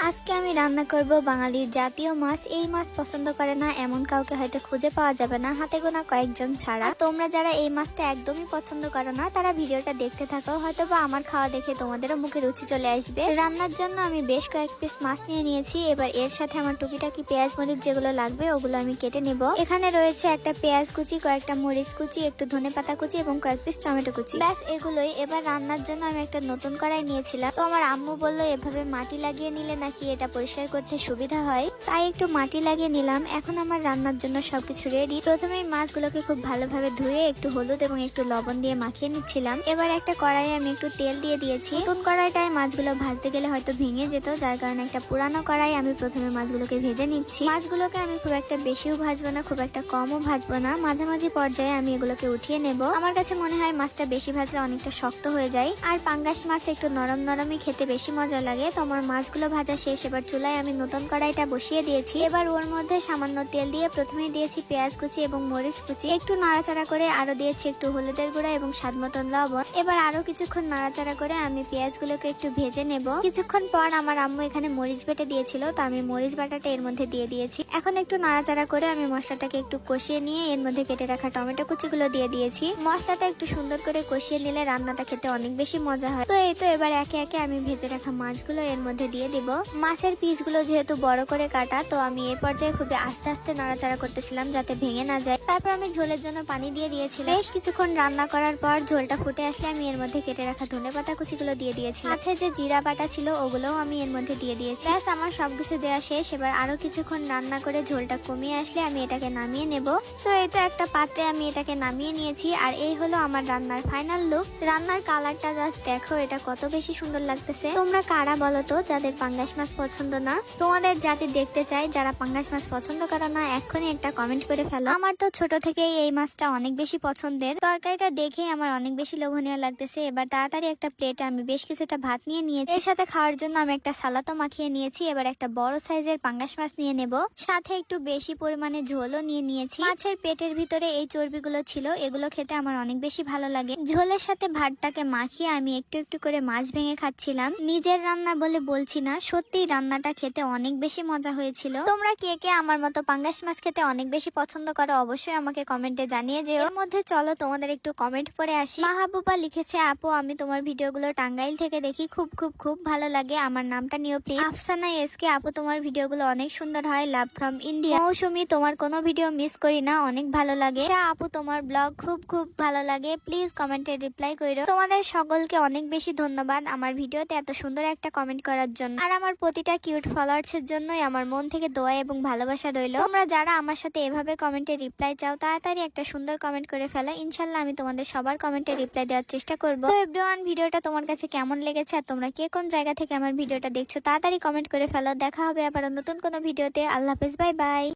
আজকে আমি রান্না করব বাঙালির জাতীয় মাছ। এই মাছ পছন্দ করে না এমন কাউকে হয়তো খুঁজে পাওয়া যাবে না, হাতে গোনা কয়েকজন ছাড়া। তোমরা যারা এই মাছটা একদমই পছন্দ করো না তারা ভিডিওটা দেখতে থাকো, হয়তো বা আমার খাওয়া দেখে তোমাদেরও মুখে রুচি চলে আসবে। রান্নার জন্য আমি বেশ কয়েক পিস মাছ নিয়ে নিয়েছি। এবার এর সাথে আমার টুকিটাকি পেঁয়াজ মরিচ যেগুলো লাগবে ওগুলো আমি কেটে নেব। এখানে রয়েছে একটা পেঁয়াজ কুচি, কয়েকটা মরিচ কুচি, একটু ধনেপাতা কুচি এবং কয়েক পিস টমেটো কুচি। ব্যাস এগুলোই। এবার রান্নার জন্য আমি একটা নতুন কড়াই নিয়েছিলাম, তো আমার আম্মু বললো এভাবে মাটি লাগিয়ে নিলে নাকি এটা পরিষ্কার করতে সুবিধা হয়, তাই একটু মাটি লাগিয়ে নিলাম। এখন আমার রান্নার জন্য সবকিছু রেডি। প্রথমেই মাছগুলোকে খুব ভালোভাবে ধুয়ে একটু হলুদ এবং একটু লবণ দিয়ে মাখিয়ে নিচ্ছিলাম। এবার একটা কড়াইয়ে আমি একটু তেল দিয়ে দিয়েছি। নতুন কড়াইটায় মাছগুলো ভাজতে গেলে হয়তো ভেঙে যেত, যার কারণে একটা পুরানো কড়াই আমি প্রথমে মাছগুলোকে ভেজে নিচ্ছি। মাছগুলোকে আমি খুব একটা বেশিও ভাজবো না, খুব একটা কমও ভাজবো না, মাঝামাঝি পর্যায়ে আমি এগুলোকে উঠিয়ে নেব। আমার কাছে মনে হয় মাছটা বেশি ভাজলে অনেকটা শক্ত হয়ে যায়, আর পাঙ্গাস মাছ একটু নরম নরমই খেতে বেশি মজা লাগে। তো আমার মাছগুলো ভাজা শেষ। এবার চুলায় আমি নতুন কড়াইটা বসিয়ে দিয়েছি। এবার ওর মধ্যে সামান্য তেল দিয়ে প্রথমে দিয়েছি পেঁয়াজ কুচি এবং মরিচ কুচি, একটু নাড়াচাড়া করে আরো দিয়েছি একটু হলুদের গুঁড়া এবং স্বাদ মতন লবণ। এবার আরো কিছুক্ষণ নাড়াচাড়া করে আমি পেঁয়াজগুলোকে একটু ভেজে নেব। কিছুক্ষণ পর আমার আম্মু এখানে মরিচ বেটে দিয়েছিল, তো আমি মরিচ বাটাটা এর মধ্যে দিয়ে দিয়েছি। এখন একটু নাড়াচাড়া করে আমি মশলাটাকে একটু কষিয়ে নিয়ে এর মধ্যে কেটে রাখা টমেটো কুচিগুলো দিয়ে দিয়েছি। মশলাটা একটু সুন্দর করে কষিয়ে নিলে রান্নাটা খেতে অনেক বেশি মজা হয়। তো এই তো এবার একে একে আমি ভেজে রাখা মাছগুলো এর মধ্যে দিয়ে দিব। মাছের পিসগুলো যেহেতু বড় করে কাটা, তো আমি এই পর্যায়ে খুবই আস্তে আস্তে নাড়াচাড়া করতেছিলাম যাতে ভেঙে না যায়। তারপর আমি ঝোলের জন্য পানি দিয়ে দিয়েছিলাম। বেশ কিছুক্ষণ রান্না করার পর ঝোলটা ফুটে আসলে আমি এর মধ্যে কেটে রাখা ধনেপাতা কুচিগুলো দিয়ে দিয়েছি। সাথে যে জিরা বাটা ছিল ওগুলোও আমি এর মধ্যে দিয়ে দিয়েছি। ব্যাস আমার সবকিছু দেওয়া শেষ। এবার আরো কিছুক্ষণ রান্না করে ঝোলটা কমিয়ে আসলে আমি এটাকে নামিয়ে নেব। তো এই তো একটা পাত্রে আমি এটাকে নামিয়ে নিয়েছি, আর এই হলো আমার রান্নার ফাইনাল লুক। রান্নার কালারটা জাস্ট দেখো, এটা কত বেশি সুন্দর লাগতেছে। তোমরা কারা বলো তো যাদের পাঙ্গাস মাছ পছন্দ না? তোমাদের জাতি দেখতে চাই যারা পাঙ্গাস মাছ পছন্দ করে না, এক্ষুনি একটা কমেন্ট করে ফেলো। আমার তো ছোট থেকেই এই মাছটা অনেক বেশি পছন্দের। তরকারিটা দেখে আমার অনেক বেশি লোভনীয় লাগতেছে। এবার তাড়াতাড়ি একটা প্লেটে আমি বেশ কিছুটা ভাত নিয়ে নিয়েছি। এর সাথে খাওয়ার জন্য আমি একটা সালাদও মাখিয়ে নিয়েছি। এবার একটা বড় সাইজের পাঙ্গাস মাছ নিয়ে নেব, সাথে একটু বেশি পরিমাণে ঝোলও নিয়ে নিয়েছি। মাছের পেটের ভিতরে এই চর্বিগুলো ছিল, এগুলো খেতে আমার অনেক বেশি ভালো লাগে। ঝোলের সাথে ভাতটাকে মাখিয়ে আমি একটু একটু করে মাছ ভেঙে খাচ্ছিলাম। নিজের রান্না বলে বলছি না, সত্যি রান্নাটা খেতে অনেক বেশি মজা হয়েছিল। তোমরা কে কে আমার মতো পাঙ্গাস মাছ খেতে অনেক বেশি পছন্দ করো অবশ্যই আমাকে কমেন্টে জানিয়ে যেও। এর মধ্যে চলো তোমাদের একটু কমেন্ট পড়ে আসি। মাহবুবা লিখেছে, আপু আমি তোমার ভিডিওগুলো টাঙ্গাইল থেকে দেখি, খুব খুব খুব ভালো লাগে, আমার নামটা নিও প্লিজ। আফসানা এসকে, আপু তোমার ভিডিওগুলো অনেক সুন্দর হয়, লাভ ফ্রম ইন্ডিয়া। মৌসুমি, তোমার কোনো ভিডিও মিস করি না, অনেক ভালো লাগে। আপু তোমার ব্লগ খুব খুব ভালো লাগে, প্লিজ কমেন্টে রিপ্লাই করো। তোমাদের সকলকে অনেক বেশি ধন্যবাদ আমার ভিডিওতে এত সুন্দর একটা কমেন্ট করার জন্য, আর আমার প্রতিটা কিউট ফলোয়ার্স এর জন্যই আমার মন থেকে দোয়া এবং ভালোবাসা রইলো। তোমরা যারা আমার সাথে এভাবে কমেন্টে রিপ্লাই চাও তাড়াতাড়ি একটা সুন্দর কমেন্ট করে ফেলো, ইনশাল্লাহ আমি তোমাদের সবার কমেন্টে রিপ্লাই দেওয়ার চেষ্টা করবো। তো এভরিওয়ান, ভিডিওটা তোমার কাছে কেমন লেগেছে আর তোমরা কে কোন জায়গা থেকে আমার ভিডিওটা দেখছো তাড়াতাড়ি কমেন্ট করে ফেলো। দেখা হবে আবার নতুন কোনো ভিডিওতে। আল্লাহ হাফেজ, বাই বাই।